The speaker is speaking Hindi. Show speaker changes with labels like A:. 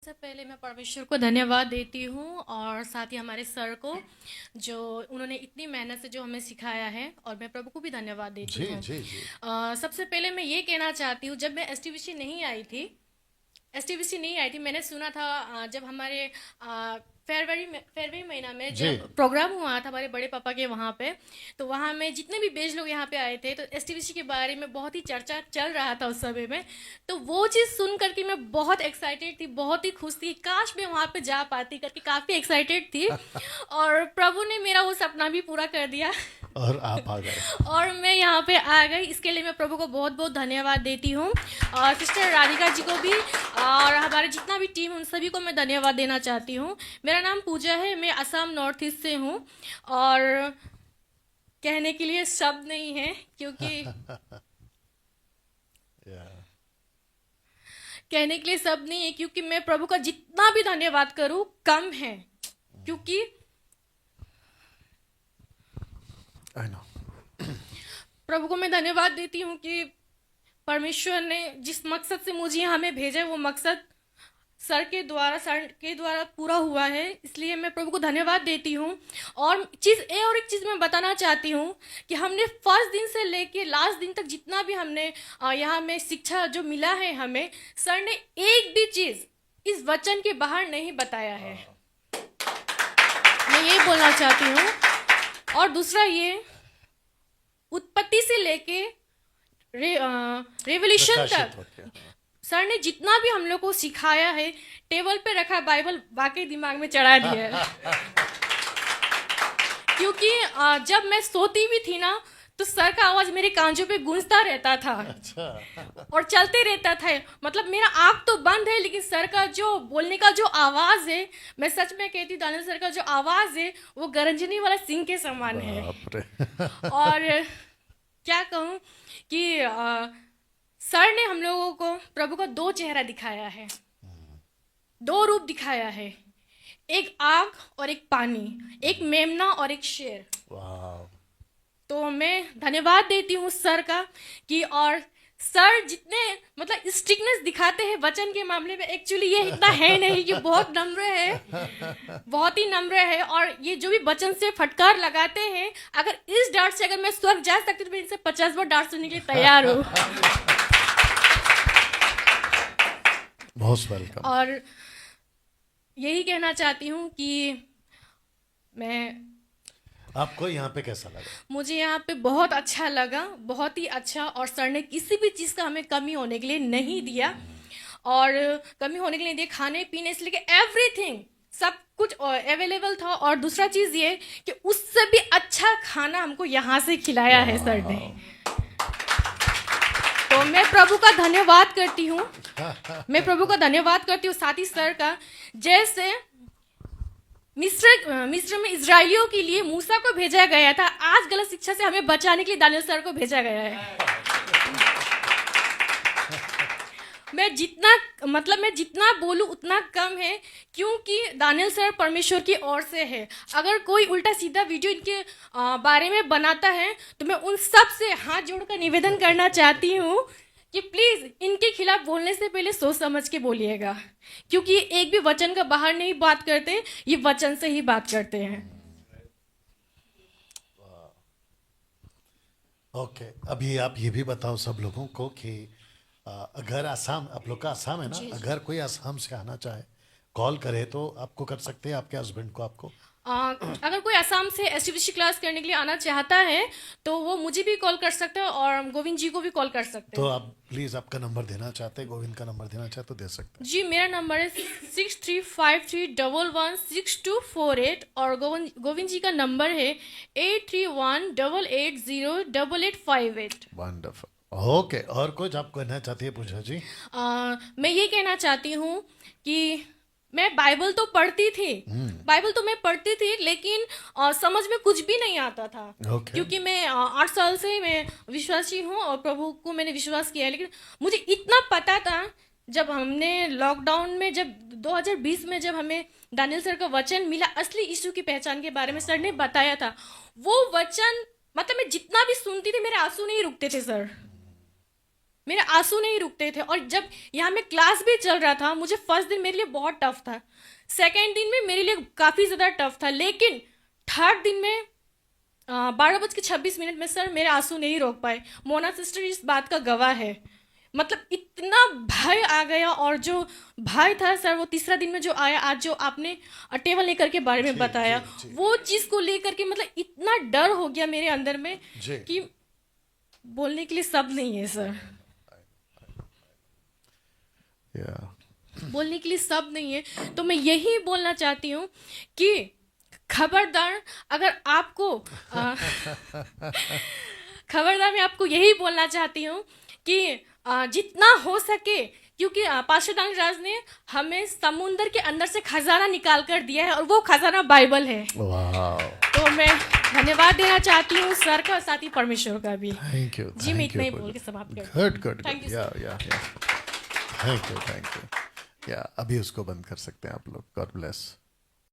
A: सबसे पहले मैं परमेश्वर को धन्यवाद देती हूँ और साथ ही हमारे सर को जो उन्होंने इतनी मेहनत से जो हमें सिखाया है, और मैं प्रभु को भी धन्यवाद देती
B: जी
A: हूँ।
B: जी जी।
A: सबसे पहले मैं ये कहना चाहती हूँ, जब मैं एसटीबीसी नहीं आई थी, मैंने सुना था जब हमारे फरवरी महीना में
B: जी।
A: जब प्रोग्राम हुआ था हमारे बड़े पापा के वहाँ पे, तो वहाँ में जितने भी बेज लोग यहाँ पे आए थे, तो एसटीबीसी के बारे में बहुत ही चर्चा चल रहा था उस समय में। तो वो चीज़ सुन करके मैं बहुत एक्साइटेड थी, बहुत ही खुश थी, काश मैं वहाँ पे जा पाती करके काफ़ी एक्साइटेड थी। और प्रभु ने मेरा वो सपना भी पूरा कर दिया।
B: और आप आ गए।
A: और मैं यहाँ पे आ गई, इसके लिए मैं प्रभु को बहुत बहुत धन्यवाद देती हूँ, और सिस्टर राधिका जी को भी, और हमारे जितना भी टीम उन सभी को मैं धन्यवाद देना चाहती हूँ। मेरा नाम पूजा है, मैं असम नॉर्थ ईस्ट से हूँ, और कहने के लिए शब्द नहीं है, क्योंकि
B: या
A: कहने के लिए शब्द नहीं है, क्योंकि मैं प्रभु का जितना भी धन्यवाद करूँ कम है, क्योंकि
B: आई नो।
A: प्रभु को मैं धन्यवाद देती हूँ कि परमेश्वर ने जिस मकसद से मुझे यहाँ में भेजा है, वो मकसद सर के द्वारा पूरा हुआ है, इसलिए मैं प्रभु को धन्यवाद देती हूँ। और एक चीज़ मैं बताना चाहती हूँ कि हमने फर्स्ट दिन से लेके लास्ट दिन तक जितना भी हमने यहाँ में शिक्षा जो मिला है हमें, सर ने एक भी चीज़ इस वचन के बाहर नहीं बताया है, मैं ये बोलना चाहती हूँ। और दूसरा ये, उत्पत्ति से लेके रेवल्यूशन
B: प्रकाशित
A: तक
B: होते हैं।
A: सर ने जितना भी हम लोग को सिखाया है, टेबल पे रखा बाइबल वाकई दिमाग में चढ़ा दिया है। क्योंकि जब मैं सोती भी थी ना, तो सर का आवाज मेरे कांजों पे गूंजता रहता था
B: अच्छा।
A: और चलते रहता था। मतलब मेरा आँख तो बंद है, लेकिन सर का जो बोलने का जो आवाज है, मैं सच में कहती, दानियल सर का जो आवाज है वो गरजनी वाला सिंह के समान है।
B: बाप रे।
A: और क्या कहूँ कि सर ने हम लोगों को प्रभु का दो चेहरा दिखाया है, दो रूप दिखाया है, एक आग और एक पानी, एक मेमना और एक शेर।
B: वाह।
A: तो मैं धन्यवाद देती हूँ सर का कि, और सर जितने मतलब स्ट्रिक्टनेस दिखाते हैं वचन के मामले में, एक्चुअली ये इतना है नहीं, कि बहुत नम्र है, बहुत ही नम्र है। और ये जो भी वचन से फटकार लगाते हैं, अगर इस डांट से अगर मैं स्वर्ग जा सकती तो मैं इनसे 50 बार डांट सुनने के लिए तैयार हूँ।
B: Most welcome.
A: और यही कहना चाहती हूँ कि मैं
B: आपको यहाँ पे कैसा लगा?
A: मुझे यहाँ पे बहुत अच्छा लगा, बहुत ही अच्छा। और सर ने किसी भी चीज़ का हमें कमी होने के लिए नहीं दिया, और कमी होने के लिए दिया, खाने पीने से लेके एवरीथिंग सब कुछ अवेलेबल था। और दूसरा चीज़ ये कि उससे भी अच्छा खाना हमको यहाँ से खिलाया है सर ने। तो मैं प्रभु का धन्यवाद करती हूँ, मैं प्रभु का धन्यवाद करती हूँ, साथ ही सर का। जैसे मिस्र में इजराइलियों के लिए मूसा को भेजा गया था, आज गलत शिक्षा से हमें बचाने के लिए दानियल सर को भेजा गया है। मैं जितना बोलूं उतना कम है, क्योंकि दानियल सर परमेश्वर की ओर से है। अगर कोई उल्टा सीधा वीडियो इनके बारे में बनाता है, तो मैं उन सब से हाथ जोड़कर निवेदन करना चाहती हूँ कि प्लीज़ इनके खिलाफ बोलने से पहले सोच समझ के बोलिएगा, क्योंकि एक भी वचन का बाहर नहीं बात करते, ये वचन से ही बात करते हैं।
B: ओके, अभी आप ये भी बताओ सब लोगों को कि अगर आसाम, आप लोग का आसाम है ना,
A: जी।
B: अगर कोई आसाम से आना चाहे कॉल करे तो आपको कर सकते हैं, आपके हस्बैंड को, आपको?
A: अगर कोई असम से एसटीबीसी क्लास करने के लिए आना चाहता है, तो वो मुझे भी कॉल कर सकता है, और गोविंद जी को भी कॉल कर सकते
B: तो
A: हैं।
B: आप प्लीज आपका नंबर देना चाहते हैं, गोविंद का नंबर देना चाहते तो दे सकते
A: जी, मेरा नंबर है 6353116248, और गोविंद जी का नंबर है 8318808858।
B: हैं। वंडरफुल। ओके, और कुछ आप कहना चाहती है पूजा जी?
A: मैं ये कहना चाहती हूँ कि मैं बाइबल तो पढ़ती थी, लेकिन समझ में कुछ भी नहीं आता था।
B: ओके।
A: क्योंकि मैं 8 साल से मैं विश्वासी हूँ, और प्रभु को मैंने विश्वास किया है, लेकिन मुझे इतना पता था, जब हमने लॉकडाउन में, जब 2020 में जब हमें दानियल सर का वचन मिला, असली यीशु की पहचान के बारे में सर ने बताया था, वो वचन मतलब मैं जितना भी सुनती थी, मेरे आंसू नहीं रुकते थे सर। मेरे आंसू नहीं रुकते थे। और जब यहाँ में क्लास भी चल रहा था, मुझे फर्स्ट दिन मेरे लिए बहुत टफ था, सेकेंड दिन में मेरे लिए काफ़ी ज़्यादा टफ था, लेकिन थर्ड दिन में 12:26 में सर मेरे आंसू नहीं रोक पाए। मोना सिस्टर इस बात का गवाह है। मतलब इतना भय आ गया, और जो भय था सर वो तीसरा दिन में जो आया, आज जो आपने टेबल लेकर के बारे में बताया, वो चीज़ को लेकर के मतलब इतना डर हो गया मेरे अंदर में कि बोलने के लिए शब्द नहीं है सर। बोलने के लिए शब्द नहीं है। तो मैं यही बोलना चाहती हूँ कि खबरदार, अगर आपको खबरदार मैं आपको यही बोलना चाहती हूँ कि जितना हो सके, क्योंकि पास्टर दांगराज ने हमें समुंदर के अंदर से खजाना निकाल कर दिया है, और वो खजाना बाइबल है। तो मैं धन्यवाद देना चाहती हूँ सर का, साथ ही परमेश्वर का भी।
B: थैंक यू
A: जी मैं इतना ही बोल के समाप्त करती हूँ।
B: Good
A: Thank you,
B: thank you. अभी उसको बंद कर सकते हैं आप लोग। God bless.